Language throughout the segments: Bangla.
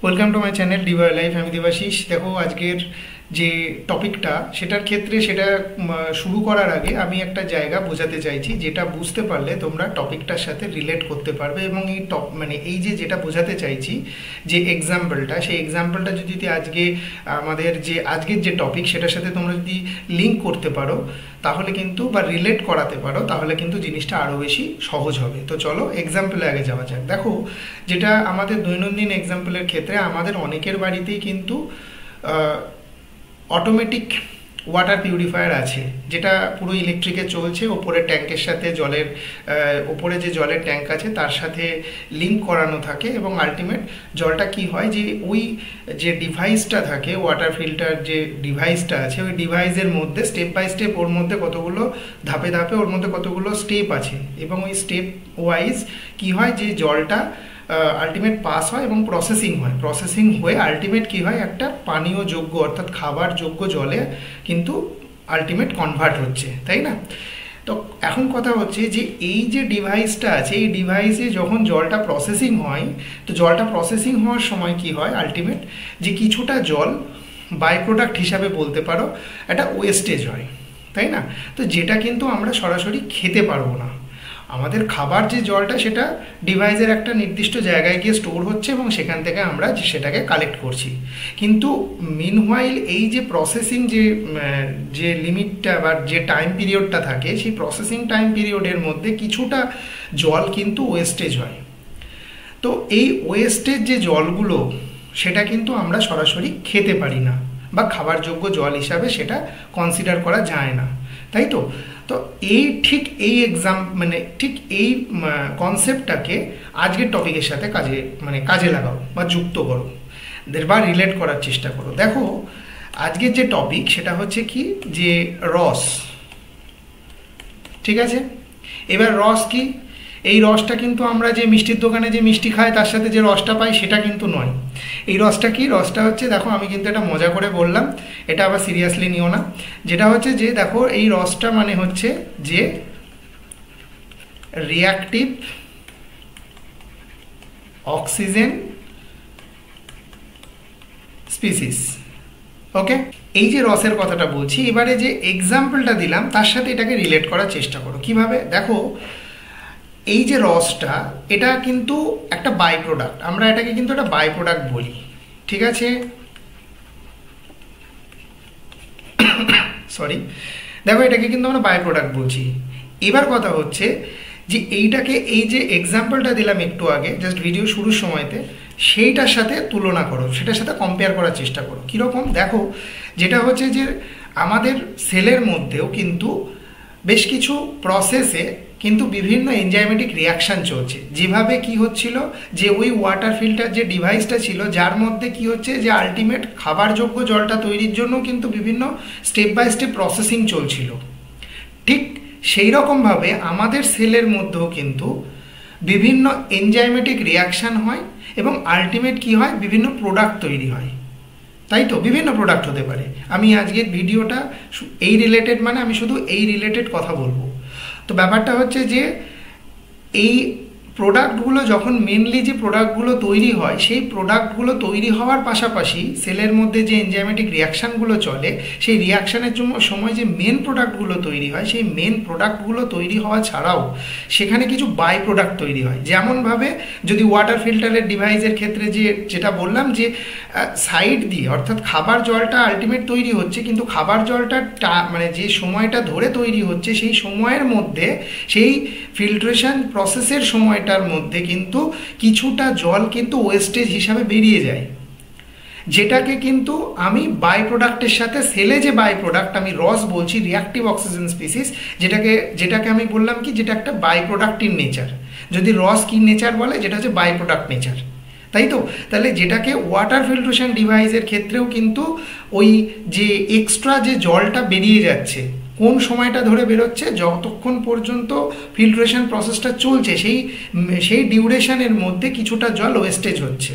ওয়েলকাম টু মাই চ্যানেল ডিভাই লাইফ। আমি দেবাশিস। দেখো, আজকের যে টপিকটা সেটার ক্ষেত্রে সেটা শুরু করার আগে আমি একটা জায়গা বোঝাতে চাইছি, যেটা বুঝতে পারলে তোমরা টপিকটার সাথে রিলেট করতে পারবে। এবং এই এই যেটা বোঝাতে চাইছি, যে এক্সাম্পলটা, সেই এক্সাম্পলটা যদি আজকে আমাদের যে আজকের যে টপিক সেটার সাথে তোমরা যদি লিঙ্ক করতে পারো তাহলে কিন্তু, বা রিলেট করাতে পারো, তাহলে কিন্তু জিনিসটা আরও বেশি সহজ হবে। তো চলো এক্সাম্পলে আগে যাওয়া যাক। দেখো, যেটা আমাদের দৈনন্দিন এক্সাম্পলের ক্ষেত্রে আমাদের অনেকের বাড়িতেই কিন্তু অটোমেটিক ওয়াটার পিউরিফায়ার আছে, যেটা পুরো ইলেকট্রিকে চলছে। ওপরে ট্যাঙ্কের সাথে জলের ওপরে যে জলের ট্যাঙ্ক আছে তার সাথে লিঙ্ক করানো থাকে, এবং আলটিমেট জলটা কি হয়, যে ওই যে ডিভাইসটা থাকে, ওয়াটার ফিল্টার যে ডিভাইসটা আছে, ওই ডিভাইসের মধ্যে স্টেপ বাই স্টেপ ওর মধ্যে কতগুলো ধাপে ধাপে ওর মধ্যে কতগুলো স্টেপ আছে, এবং ওই স্টেপ ওয়াইজ কি হয়, যে জলটা আলটিমেট পাস হয় এবং প্রসেসিং হয়ে আলটিমেট কি হয়, একটা পানীয় যোগ্য অর্থাৎ খাবার যোগ্য জলে কিন্তু আলটিমেট কনভার্ট হচ্ছে, তাই না? তো এখন কথা হচ্ছে যে এই যে ডিভাইসটা আছে, এই ডিভাইসে যখন জলটা প্রসেসিং হয়, তো জলটা প্রসেসিং হওয়ার সময় কি হয়, আলটিমেট যে কিছুটা জল বাই প্রোডাক্ট হিসাবে বলতে পারো একটা ওয়েস্টেজ হয়, তাই না? তো যেটা কিন্তু আমরা সরাসরি খেতে পারবো না। আমাদের খাবার যে জলটা সেটা ডিভাইসের একটা নির্দিষ্ট জায়গায় গিয়ে স্টোর হচ্ছে, এবং সেখান থেকে আমরা সেটাকে কালেক্ট করছি। কিন্তু মিনহোয়াইল এই যে প্রসেসিং যে লিমিটটা বা যে টাইম পিরিয়ডটা থাকে, সেই প্রসেসিং টাইম পিরিয়ডের মধ্যে কিছুটা জল কিন্তু ওয়েস্টেজ হয়। তো এই ওয়েস্টেজ যে জলগুলো, সেটা কিন্তু আমরা সরাসরি খেতে পারি না, বা খাবার যোগ্য জল হিসাবে সেটা কনসিডার করা যায় না, তাই তো? তো ঠিক এই কনসেপ্টটাকে আজকের টপিকের সাথে কাজে লাগাও বা যুক্ত করো, বা রিলেট করার চেষ্টা করো। দেখো, আজকের যে টপিক সেটা হচ্ছে কি, যে রস, ঠিক আছে? এবার রস কি? এই রসটা কিন্তু আমরা যে মিষ্টির দোকানে যে মিষ্টি খাই তার সাথে যে রসটা পাই সেটা কিন্তু নয়। এই রসটা কি? রসটা হচ্ছে, দেখো আমি কিন্তু এটা মজা করে বললাম, এটা আবার সিরিয়াসলি নিও না। যেটা হচ্ছে যে, দেখো এই রসটা মানে হচ্ছে যে রিঅ্যাক্টিভ অক্সিজেন স্পিসিস। ওকে, এই যে রসের কথাটা বলছি, এবারে যে এক্সাম্পলটা দিলাম তার সাথে এটাকে রিলেট করার চেষ্টা করো। কিভাবে? দেখো, এই যে রসটা, এটা কিন্তু একটা বাই প্রোডাক্ট, আমরা এটাকে কিন্তু একটা বাই প্রোডাক্ট বলি, ঠিক আছে? সরি, দেখো এটাকে কিন্তু আমরা বাই প্রোডাক্ট বলছি। এবার কথা হচ্ছে যে এইটাকে, এই যে এক্সাম্পলটা দিলাম একটু আগে জাস্ট ভিডিও শুরুর সময়তে, সেইটার সাথে তুলনা করো, সেটার সাথে কম্পেয়ার করার চেষ্টা করো। কীরকম? দেখো, যেটা হচ্ছে যে আমাদের সেলের মধ্যেও কিন্তু বেশ কিছু প্রসেসে কিন্তু বিভিন্ন এনজাইমেটিক রিয়াকশান চলছে। যেভাবে কি হচ্ছিল, যে ওই ওয়াটার ফিল্টার যে ডিভাইসটা ছিল, যার মধ্যে কি হচ্ছে, যে আলটিমেট খাবারযোগ্য জলটা তৈরির জন্য কিন্তু বিভিন্ন স্টেপ বাই স্টেপ প্রসেসিং চলছিল। ঠিক সেই রকমভাবে আমাদের সেলের মধ্যেও কিন্তু বিভিন্ন এনজাইমেটিক রিয়াকশান হয়, এবং আলটিমেট কি হয়, বিভিন্ন প্রোডাক্ট তৈরি হয়, তাই তো? বিভিন্ন প্রোডাক্ট হতে পারে। আমি আজকের ভিডিওটা এই রিলেটেড, আমি শুধু এই রিলেটেড কথা বলবো। তো ব্যাপারটা হচ্ছে যে এই প্রোডাক্টগুলো যখন মেনলি যে প্রোডাক্টগুলো তৈরি হয়, সেই প্রোডাক্টগুলো তৈরি হওয়ার পাশাপাশি সেলের মধ্যে যে এনজাইমেটিক রিয়াকশানগুলো চলে, সেই রিয়াকশানের সময় যে মেন প্রোডাক্টগুলো তৈরি হয়, সেই মেন প্রোডাক্টগুলো তৈরি হওয়া ছাড়াও সেখানে কিছু বাই প্রোডাক্ট তৈরি হয়। যেমনভাবে যদি ওয়াটার ফিল্টারের ডিভাইসের ক্ষেত্রে যেটা বললাম, যে সাইড দিয়ে, অর্থাৎ খাবার জলটা আলটিমেট তৈরি হচ্ছে, কিন্তু খাবার জলটা যে সময়টা ধরে তৈরি হচ্ছে, সেই সময়ের মধ্যে, সেই ফিল্ট্রেশন প্রসেসের সময়টার মধ্যে কিন্তু কিছুটা জল কিন্তু ওয়েস্টেজ হিসাবে বেরিয়ে যায়, যেটাকে কিন্তু আমি বাই প্রোডাক্টের সাথে, সেলে যে বাই প্রোডাক্ট আমি রস বলছি, রিঅ্যাক্টিভ অক্সিজেন স্পিসিস, যেটাকে আমি বললাম কি, যেটা একটা বাই প্রোডাক্ট ইন নেচার। যদি রস কি নেচার বলে, যেটা হচ্ছে বাই প্রোডাক্ট নেচার, তাই তো? তাহলে যেটাকে ওয়াটার ফিল্ট্রেশন ডিভাইসের ক্ষেত্রেও কিন্তু ওই যে এক্সট্রা যে জলটা বেরিয়ে যাচ্ছে, কোন সময়টা ধরে বেরোচ্ছে, যতক্ষণ পর্যন্ত ফিল্ট্রেশন প্রসেসটা চলছে, সেই ডিউরেশনের মধ্যে কিছুটা জল ওয়েস্টেজ হচ্ছে।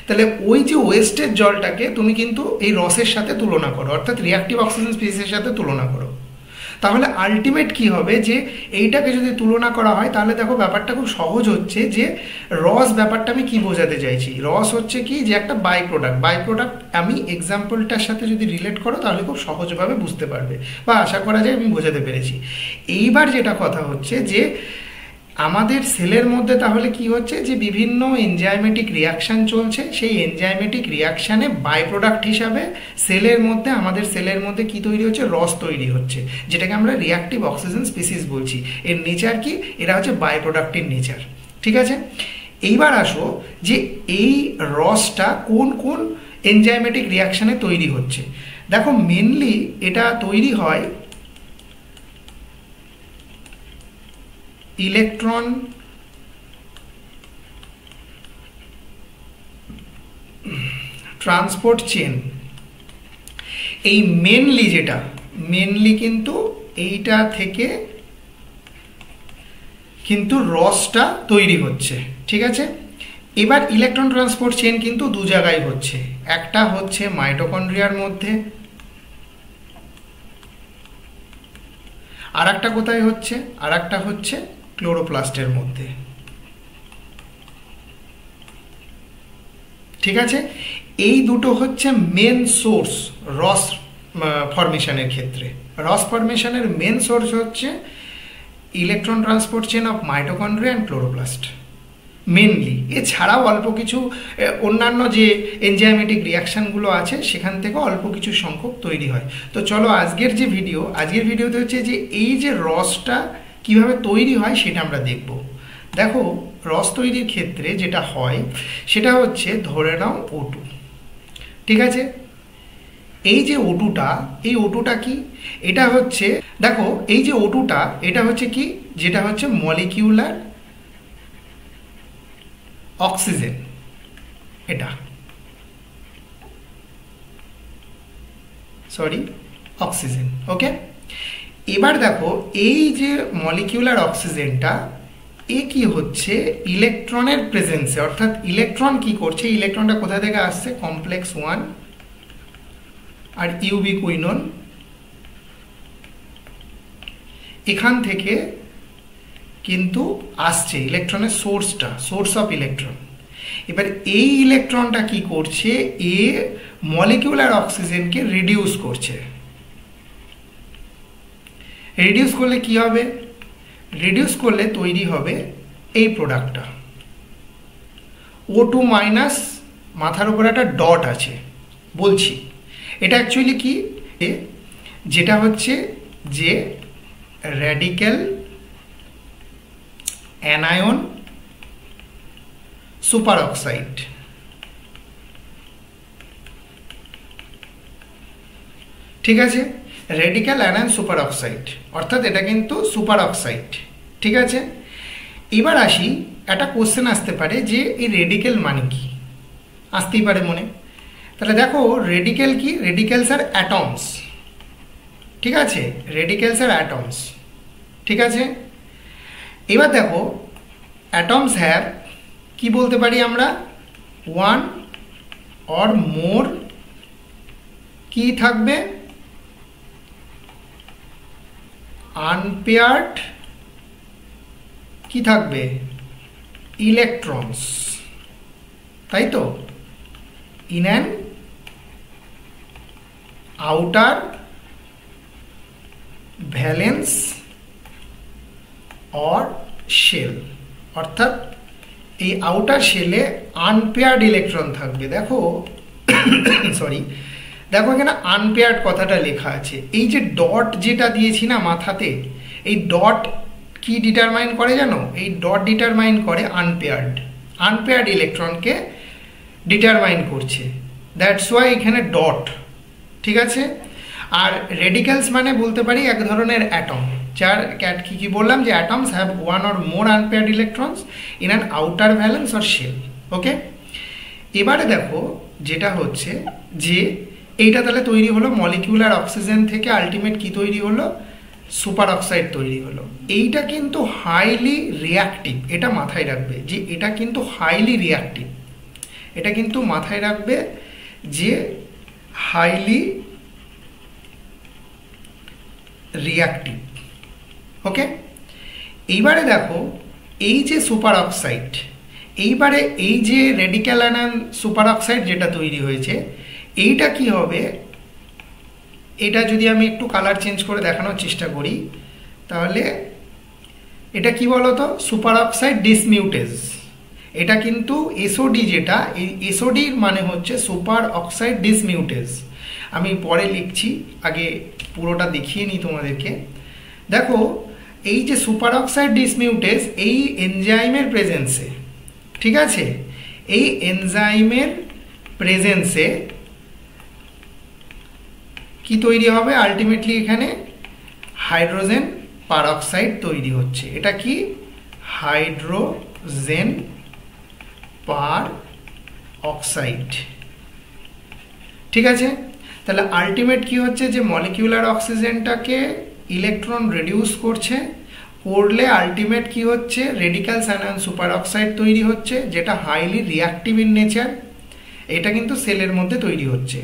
তাহলে ওই যে ওয়েস্টেজ জলটাকে তুমি কিন্তু এই রসের সাথে তুলনা করো, অর্থাৎ রিঅ্যাক্টিভ অক্সিজেন স্পিসিসের সাথে তুলনা করো। তাহলে আলটিমেট কি হবে, যে এইটাকে যদি তুলনা করা হয় তাহলে দেখো ব্যাপারটা খুব সহজ হচ্ছে, যে রস ব্যাপারটা আমি কি বোঝাতে চাইছি। রস হচ্ছে কি, যে একটা বাই প্রোডাক্ট আমি এক্সাম্পলটার সাথে যদি রিলেট করো তাহলে খুব সহজভাবে বুঝতে পারবে, বা আশা করা যায় আমি বোঝাতে পেরেছি। এইবার যেটা কথা হচ্ছে যে আমাদের সেলের মধ্যে তাহলে কি হচ্ছে, যে বিভিন্ন এনজাইমেটিক রিয়াকশান চলছে, সেই এনজাইমেটিক রিয়াকশানে বাই প্রোডাক্ট হিসাবে আমাদের সেলের মধ্যে কি তৈরি হচ্ছে, রস তৈরি হচ্ছে, যেটাকে আমরা রিয়াক্টিভ অক্সিজেন স্পিসিস বলছি। এর নেচার কি, এরা হচ্ছে বাই প্রোডাক্টের নেচার। ঠিক আছে, এইবার আসো যে এই রসটা কোন কোন এনজাইমেটিক রিয়াকশানে তৈরি হচ্ছে। দেখো মেনলি এটা তৈরি হয় ইলেকট্রন ট্রান্সপোর্ট চেন। এই মেনলি কিন্তু এইটা থেকে কিন্তু রসটা তৈরি হচ্ছে। ঠিক আছে, এবার ইলেকট্রন ট্রান্সপোর্ট চেন কিন্তু দু জায়গায় হচ্ছে, একটা হচ্ছে মাইটোকন্ড্রিয়ার মধ্যে, আর একটা কোথায় হচ্ছে, আর একটা হচ্ছে ক্লোরোপ্লাস্টের মধ্যে। ঠিক আছে, এই দুটো হচ্ছে মেন সোর্স রস ফরমেশনের ক্ষেত্রে। রস ফরমেশনের মেন সোর্স হচ্ছে electron transport chain of mitochondria and chloroplast mainly. এছাড়াও অল্প কিছু অন্যান্য যে এনজাইমেটিক রিয়াকশানগুলো আছে সেখান থেকে অল্প কিছু সংখ্যক তৈরি হয়। তো চলো আজকের ভিডিওতে হচ্ছে যে এই যে রসটা কিভাবে তৈরি হয় সেটা আমরা দেখব। দেখো রস তৈরির ক্ষেত্রে যেটা হয় সেটা হচ্ছে, ধরে নাও O2। ঠিক আছে, এই যে O2টা কি, এটা হচ্ছে, দেখো এই যে O2টা এটা হচ্ছে কি, যেটা হচ্ছে মলিকিউলার অক্সিজেন। এটা অক্সিজেন। ওকে, এবার দেখো এই যে মলিকিউলার অক্সিজেনটা এ কি হচ্ছে, ইলেকট্রনের প্রেজেন্সে, অর্থাৎ ইলেকট্রন কি করছে, ইলেকট্রনটা কোথা থেকে আসছে, কমপ্লেক্স 1 আর ইউবিকুইনোন, এখান থেকে কিন্তু আসছে ইলেকট্রনের সোর্স অফ ইলেকট্রন। এবার এই ইলেকট্রনটা কি করছে, এ মলিকিউলার অক্সিজেনকে রিডিউস করছে। রিডিউস করলে কি হবে, রিডিউস করলে তৈরি হবে এই প্রোডাক্টটা O2 মাইনাস, মাথার উপর একটা ডট আছে বলছি, এটা অ্যাকচুয়ালি কি, যেটা হচ্ছে যে র্যাডিক্যাল অ্যানায়ন সুপার অক্সাইড। ঠিক আছে, রেডিক্যাল অ্যানায়ন সুপার অক্সাইড, অর্থাৎ এটা কিন্তু সুপার অক্সাইড। ঠিক আছে, এবার আসি, একটা কোশ্চেন আসতে পারে যে এই রেডিক্যাল মানে কি, আসতেই পারে মনে। তাহলে দেখো রেডিক্যাল কি, রেডিক্যালস আর অ্যাটমস। ঠিক আছে, রেডিক্যালস আর অ্যাটমস। ঠিক আছে, এবার দেখো অ্যাটমস হ্যাভ, কি বলতে পারি আমরা, 1 or more কি থাকবে, আনপেয়ার্ড কি থাকবে, ইলেকট্রনস, তাই তো, in an outer valence or shell, অর্থাৎ এই আউটার শেলে আনপেয়ার্ড ইলেকট্রন থাকবে। দেখো দেখো এখানে আনপেয়ার্ড কথাটা লেখা আছে, এই যে ডট যেটা দিয়েছি না মাথাতে, এই ডট কি ডিটারমাইন করে জানো, এই ডট ডিটারমাইন করে আনপেয়ার্ড ইলেকট্রনকে ডিটারমাইন করছে, দ্যাটস ওয়াই এখানে ডট। ঠিক আছে, আর রেডিক্যালস মানে বলতে পারি এক ধরনের অ্যাটম, যার কি বললাম যে atoms have 1 or more unpaired electrons in an outer valence or shell. Okay, এবারে দেখো যেটা হচ্ছে যে এইটা তাহলে তৈরি হলো মলিকিউলার অক্সিজেন থেকে, আলটিমেট কি তৈরি হলো, সুপার অক্সাইড তৈরি হলো। এইটা কিন্তু হাইলি রিয়াক্টিভ, এটা মাথায় রাখবে যে এটা কিন্তু হাইলি রিয়াক্টিভ, এটা কিন্তু মাথায় রাখবে যে হাইলি রিঅ্যাক্টিভ। ওকে, এইবারে দেখো এই যে সুপার অক্সাইড, এইবারে এই যে রেডিক্যাল অ্যানায়ন সুপার অক্সাইড যেটা তৈরি হয়েছে, এইটা কি হবে, এটা যদি আমি একটু কালার চেঞ্জ করে দেখানোর চেষ্টা করি, তাহলে এটা কি বলতো, সুপার অক্সাইড ডিসমিউটেজ। এটা কিন্তু এসওডি, যেটা এই এসওডির মানে হচ্ছে সুপার অক্সাইড ডিসমিউটেজ। আমি পরে লিখছি, আগে পুরোটা দেখিয়ে নিই তোমাদেরকে। দেখো এই যে সুপার অক্সাইড ডিসমিউটেজ, এই এনজাইমের প্রেজেন্সে, ঠিক আছে, এই এনজাইমের প্রেজেন্সে কি তৈরি হবে, আলটিমেটলি এখানে হাইড্রোজেন পারঅক্সাইড তৈরি হচ্ছে। এটা কি, হাইড্রোজেন পার অক্সাইড। ঠিক আছে, তাহলে আলটিমেট কি হচ্ছে, যে মলিকিউলার অক্সিজেনটাকে ইলেকট্রন রিডিউস করলে আলটিমেট কি হচ্ছে, রেডিক্যালস অ্যানায়ন সুপার অক্সাইড তৈরি হচ্ছে, যেটা হাইলি রিঅ্যাক্টিভ ইন নেচার। এটা কিন্তু সেলের মধ্যে তৈরি হচ্ছে।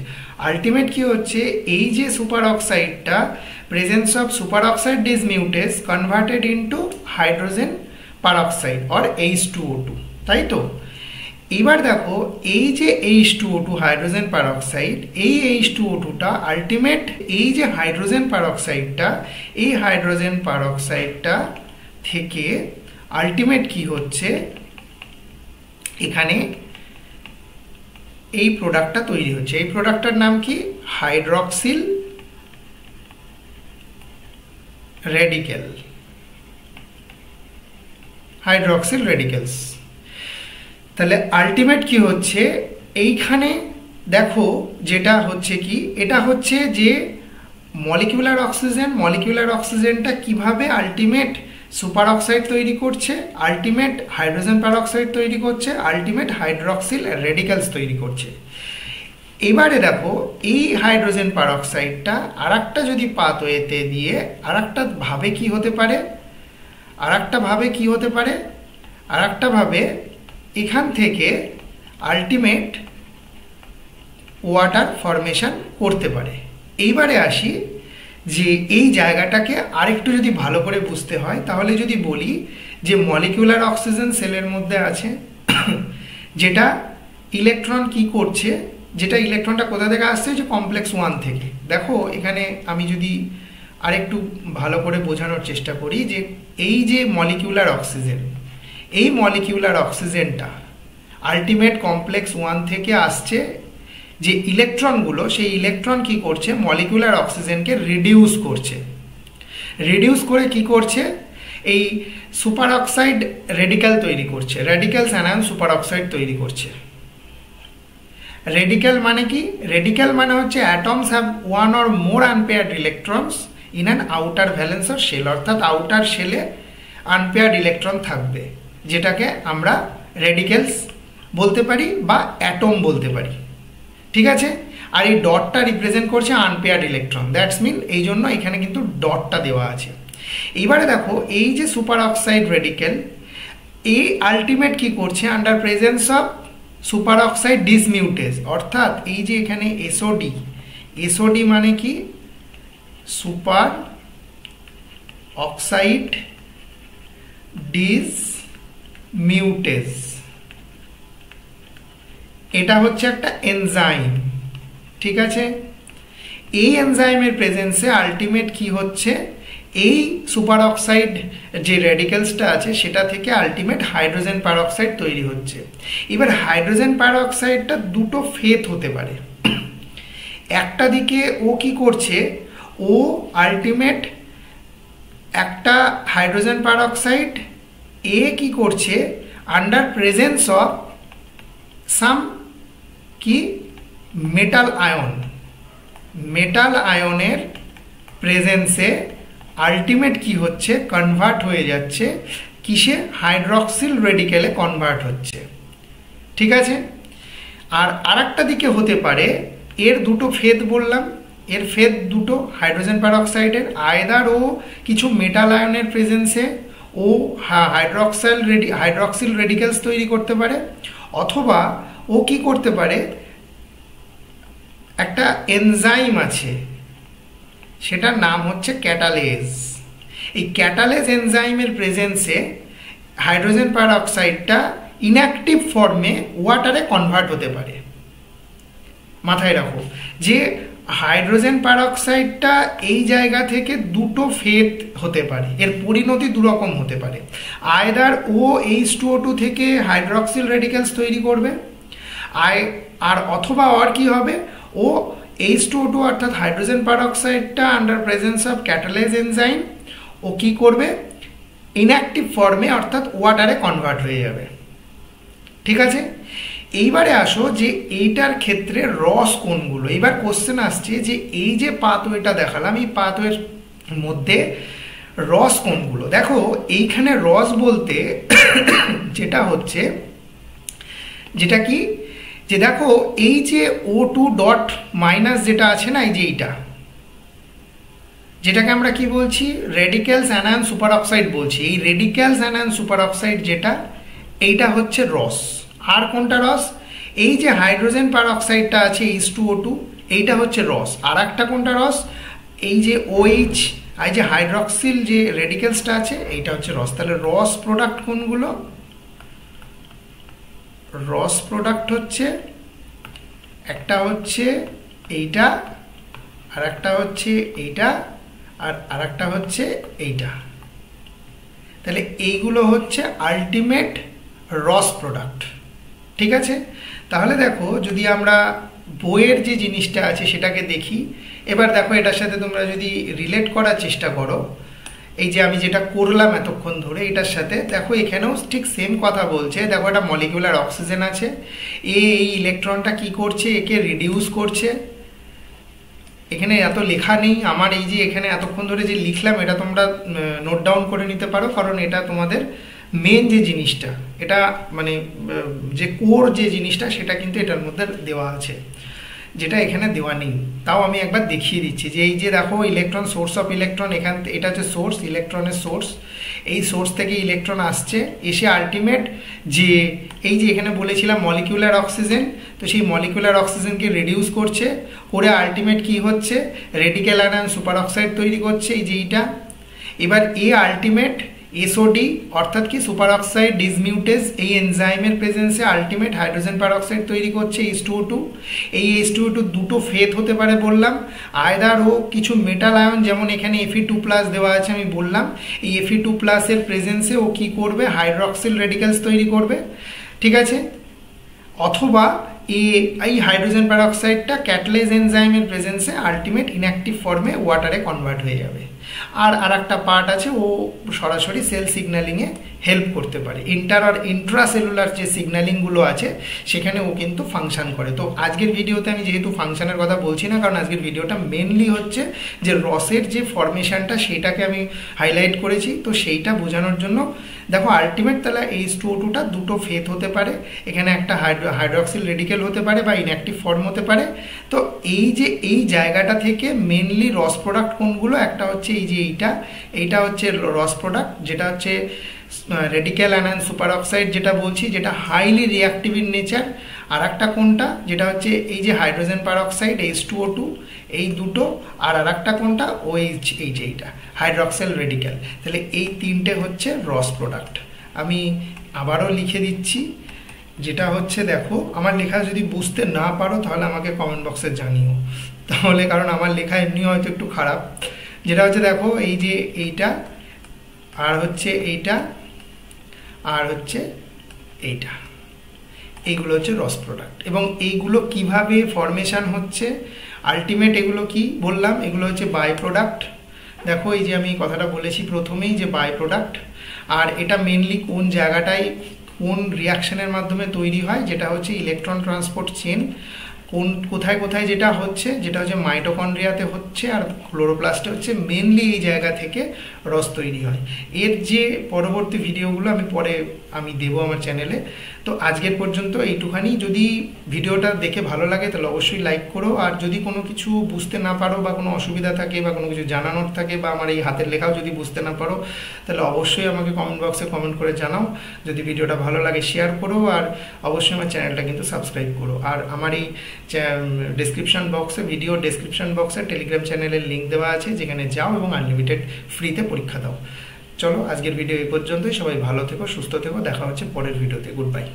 আলটিমেট কি হচ্ছে, এই যে সুপার অক্সাইডটা, presence of super oxide dismutase converted into hydrogen peroxide or H2O2, তাই তো। এবার দেখো এই যে H2O2 হাইড্রোজেন পারঅক্সাইড, এই H2O2টা আলটিমেট এই যে হাইড্রোজেন পারঅক্সাইডটা, এই হাইড্রোজেন পারঅক্সাইডটা থেকে আলটিমেট কি হচ্ছে, এখানে এই প্রোডাক্টটা তৈরি হচ্ছে। এই প্রোডাক্টটার নাম কি, হাইড্রক্সিল রেডিক্যাল, হাইড্রক্সিল রেডিক্যালস। তাহলে আলটিমেট কি হচ্ছে, এইখানে দেখো যেটা হচ্ছে কি, এটা হচ্ছে যে মলিকিউলার অক্সিজেনটা কিভাবে আলটিমেট সুপার অক্সাইড তৈরি করছে, আলটিমেট হাইড্রোজেন পারঅক্সাইড তৈরি করছে, আলটিমেট হাইড্রক্সিল রেডিক্যালস তৈরি করছে। এবারে দেখো এই হাইড্রোজেন পারঅক্সাইডটা আরেকটা যদি পাথওয়েতে দিয়ে আরেকটা ভাবে কি হতে পারে, আরেকটা ভাবে এখান থেকে আলটিমেট ওয়াটার ফরমেশন করতে পারে। এইবারে আসি যে এই জায়গাটাকে আরেকটু যদি ভালো করে বুঝতে হয়, তাহলে যদি বলি যে মলিকিউলার অক্সিজেন সেলের মধ্যে আছে, যেটা ইলেকট্রন কি করছে, যেটা ইলেকট্রনটা কোথা থেকে আসছে, যে কমপ্লেক্স 1 থেকে। দেখো এখানে আমি যদি আরেকটু ভালো করে বোঝানোর চেষ্টা করি, যে এই যে মলিকিউলার অক্সিজেন, এই মলিকিউলার অক্সিজেনটা আলটিমেট কমপ্লেক্স 1 থেকে আসছে, যে ইলেকট্রনগুলো, সেই ইলেকট্রন কি করছে, মলিকিউলার অক্সিজেনকে রিডিউস করে কি করছে, এই সুপার অক্সাইড রেডিক্যাল তৈরি করছে, রেডিক্যালস অ্যানায়ন সুপার অক্সাইড তৈরি করছে। রেডিক্যাল মানে কি, রেডিক্যাল মানে হচ্ছে atoms have one or more unpaired electrons in an outer valence or shell, অর্থাৎ আউটার শেলে আনপেয়ার্ড ইলেকট্রন থাকবে, যেটাকে আমরা রেডিক্যালস বলতে পারি বা অ্যাটম বলতে পারি। ঠিক আছে, আর এই ডটটা রিপ্রেজেন্ট করছে আনপেয়ার্ড ইলেকট্রন, দ্যাটস মিন এই জন্য এখানে কিন্তু ডটটা দেওয়া আছে। এইবারে দেখো এই যে সুপার অক্সাইড রেডিক্যাল, এই আলটিমেট কি করছে, under presence of super oxide dismutase, অর্থাৎ এই যে এখানে এসওডি মানে কি, সুপার অক্সাইড ডিসমিউটেজ, এটা হচ্ছে একটা এনজাইম। ঠিক আছে, এই এনজাইমের প্রেজেন্সে আলটিমেট কি হচ্ছে, এই সুপার অক্সাইড যে রেডিক্যালসটা আছে সেটা থেকে আলটিমেট হাইড্রোজেন পারঅক্সাইড তৈরি হচ্ছে। এবার হাইড্রোজেন পারঅক্সাইডটা দুটো ফেত হতে পারে। একটা দিকে ও কি করছে, ও আলটিমেট একটা হাইড্রোজেন পারঅক্সাইড এ কি করছে, আন্ডার প্রেজেন্স অফ সাম কি মেটাল আয়নের প্রেজেন্সে আলটিমেট কি হচ্ছে, কনভার্ট হয়ে যাচ্ছে কিসে, হাইড্রক্সিল রেডিক্যালে কনভার্ট হচ্ছে। ঠিক আছে, আর আরেকটা দিকে হতে পারে, এর দুটো ফেদ বললাম, এর ফেদ দুটো হাইড্রোজেন পারঅক্সাইডের, আয়দার ও কিছু মেটাল আয়নের প্রেজেন্সে ও হাইড্রক্সিল রেডিক্যালস তৈরি করতে পারে, অথবা ও কি করতে পারে, একটা এনজাইম আছে সেটার নাম হচ্ছে ক্যাটালেজ। এই ক্যাটালেজ এনজাইমের প্রেজেন্সে হাইড্রোজেন পারঅক্সাইডটা ইনঅ্যাক্টিভ ফর্মে ওয়াটারে কনভার্ট হতে পারে। মাথায় রাখো যে হাইড্রোজেন পারঅক্সাইডটা এই জায়গা থেকে দুটো ফেট হতে পারে, এর পরিণতি দুরকম হতে পারে। আয়দার ও H2O2 থেকে হাইড্রক্সিল রেডিক্যালস তৈরি করবে, আর অথবা আর কি হবে, ও H2O2 অর্থাৎ হাইড্রোজেন পারঅক্সাইডটা under presence of catalase enzyme ও কি করবে, ইনঅ্যাক্টিভ ফর্মে অর্থাৎ ওয়াটারে কনভার্ট হয়ে যাবে। ঠিক আছে, এইবারে আসো যে এইটার ক্ষেত্রে রস কোনগুলো। এইবার কোশ্চেন আসছে যে এই যে পাথওয়েটা দেখালাম, এই পাথওয়ের মধ্যে রস কোনগুলো। দেখো এইখানে রস বলতে যেটা হচ্ছে, যেটা কি, যে দেখো এই যে O2 ডট মাইনাস যেটা আছে না, এই যে এইটা, যেটাকে আমরা কি বলছি, রেডিক্যালস অ্যানায়ন সুপার অক্সাইড বলছি। এই রেডিক্যালস অ্যানায়ন সুপার অক্সাইড যেটা, এইটা হচ্ছে রস। আর কোনটা রস, এই যে হাইড্রোজেন পারঅক্সাইডটা আছে H2O2, এইটা হচ্ছে রস। আর একটা কোনটা রস, এই যে OH, এই যে হাইড্রক্সিল যে রেডিক্যালসটা আছে, এইটা হচ্ছে রস। তাহলে রস প্রোডাক্ট কোনগুলো, রস প্রোডাক্ট হচ্ছে একটা হচ্ছে এইটা, আর একটা হচ্ছে এইটা, আর আরেকটা হচ্ছে এইটা। তাহলে এইগুলো হচ্ছে আলটিমেট রস প্রোডাক্ট। ঠিক আছে, তাহলে দেখো যদি আমরা বইয়ের যে জিনিসটা আছে সেটাকে দেখি, এবার দেখো এটার সাথে তোমরা যদি রিলেট করার চেষ্টা করো, এই যে আমি যেটা করলাম এতক্ষণ ধরে এটার সাথে, দেখো এখানেও ঠিক সেম কথা বলছে। দেখো এটা মলিকুলার অক্সিজেন আছে, এই ইলেকট্রনটা কি করছে, একে রিডিউস করছে। এখানে এত লেখা নেই আমার, এই যে এখানে এতক্ষণ ধরে যে লিখলাম এটা তোমরা নোট ডাউন করে নিতে পারো, কারণ এটা তোমাদের মেন যে জিনিসটা, এটা মানে যে কোর যে জিনিসটা সেটা কিন্তু এটার মধ্যে দেওয়া আছে, যেটা এখানে দেওয়া নেই। তাও আমি একবার দেখিয়ে দিচ্ছি যে এই যে দেখো ইলেকট্রন, সোর্স অফ ইলেকট্রন, এখান এটা হচ্ছে সোর্স, ইলেকট্রনের সোর্স। এই সোর্স থেকে ইলেকট্রন আসছে, এসে আলটিমেট যে এই যে এখানে বলেছিলাম মলিকুলার অক্সিজেন, তো সেই মলিকুলার অক্সিজেনকে রিডিউস করছে, করে আলটিমেট কি হচ্ছে, রেডিক্যাল আয়ন সুপার অক্সাইড তৈরি করছে, এই যে এইটা। এবার এ আলটিমেট SOD অর্থাৎ কি সুপার অক্সাইড ডিসমিউটেজ, এই এনজাইমের প্রেজেন্সে আলটিমেট হাইড্রোজেন পারঅক্সাইড তৈরি করছে H2O2। এই H2O2 দুটো ফেট হতে পারে বললাম, আয়দার ও কিছু মেটাল আয়ন, যেমন এখানে Fe2+ দেওয়া আছে আমি বললাম, এই Fe2+ এর প্রেজেন্সে ও কি করবে, হাইড্রক্সিল রেডিক্যালস তৈরি করবে। ঠিক আছে, অথবা এই হাইড্রোজেন পারঅক্সাইডটা ক্যাটালেজ এনজাইমের প্রেজেন্সে আলটিমেট ইনঅ্যাক্টিভ ফর্মে ওয়াটারে কনভার্ট হয়ে যাবে। আর একটা পার্ট আছে, ও সরাসরি সেল সিগন্যালিংয়ে হেল্প করতে পারে। ইন্টার আর ইন্ট্রাসেলুলার যে সিগন্যালিংগুলো আছে সেখানে ও কিন্তু ফাংশন করে। তো আজকের ভিডিওতে আমি যেহেতু ফাংশনের কথা বলছি না, কারণ আজকের ভিডিওটা মেনলি হচ্ছে যে রসের যে ফরমেশনটা সেটাকে আমি হাইলাইট করেছি, তো সেইটা বোঝানোর জন্য। দেখো আলটিমেট তাহলে H2O2টা দুটো ফেট হতে পারে, এখানে একটা হাইড্রক্সিল রেডিক্যাল হতে পারে বা ইনঅ্যাক্টিভ ফর্ম হতে পারে। তো এই যে এই জায়গাটা থেকে মেনলি রস প্রোডাক্ট কোনগুলো, একটা হচ্ছে এই যে এইটা হচ্ছে রস প্রোডাক্ট, যেটা হচ্ছে রেডিক্যাল আয়ন সুপার অক্সাইড যেটা বলছি, যেটা হাইলি রিঅ্যাক্টিভ ইন নেচার। আর একটা কোনটা, যেটা হচ্ছে এই যে হাইড্রোজেন পারঅক্সাইড H2O2, এই দুটো। আর একটা কোনটা, OH, এই যে এইটা হাইড্রক্সিল রেডিক্যাল। তাহলে এই তিনটে হচ্ছে রস প্রোডাক্ট। আমি আবারও লিখে দিচ্ছি, যেটা হচ্ছে দেখো আমার লেখা যদি বুঝতে না পারো তাহলে আমাকে কমেন্ট বক্সে জানিও, তাহলে কারণ আমার লেখা এমনি হয়তো একটু খারাপ। যেটা হচ্ছে দেখো এই যে এইটা, আর হচ্ছে এইটা, আর হচ্ছে এইটা, এইগুলো হচ্ছে রস প্রোডাক্ট। এবং এইগুলো কিভাবে ফরমেশন হচ্ছে, আলটিমেট এগুলো কি বললাম, এগুলো হচ্ছে বাই প্রোডাক্ট। দেখো এই যে আমি কথাটা বলেছি প্রথমেই যে বাই প্রোডাক্ট। আর এটা মেনলি কোন জায়গাটায় কোন রিয়াকশনের মাধ্যমে তৈরি হয়, যেটা হচ্ছে ইলেকট্রন ট্রান্সপোর্ট চেন, কোথায় কোথায় যেটা হচ্ছে মাইটোকন্ড্রিয়াতে হচ্ছে, আর ক্লোরোপ্লাস্টে হচ্ছে। মেনলি এই জায়গা থেকে রস তৈরি হয়। এর যে পরবর্তী ভিডিওগুলো আমি দেবো আমার চ্যানেলে। তো আজকের পর্যন্ত এইটুখানি। যদি ভিডিওটা দেখে ভালো লাগে তাহলে অবশ্যই লাইক করো, আর যদি কোনো কিছু বুঝতে না পারো বা কোনো অসুবিধা থাকে বা কোনো কিছু জানানোর থাকে বা আমার এই হাতের লেখাও যদি বুঝতে না পারো তাহলে অবশ্যই আমাকে কমেন্ট বক্সে কমেন্ট করে জানাও। যদি ভিডিওটা ভালো লাগে শেয়ার করো, আর অবশ্যই আমার চ্যানেলটা কিন্তু সাবস্ক্রাইব করো। আর আমার এই ডেসক্রিপশন বক্সে, ভিডিও ডেসক্রিপশন বক্সে টেলিগ্রাম চ্যানেলের লিঙ্ক দেওয়া আছে, যেখানে যাও এবং আনলিমিটেড ফ্রিতে পরীক্ষা দাও। চলো আজকের ভিডিও এই পর্যন্তই। সবাই ভালো থেকো, সুস্থ থেকো, দেখা হচ্ছে পরের ভিডিওতে। Good bye.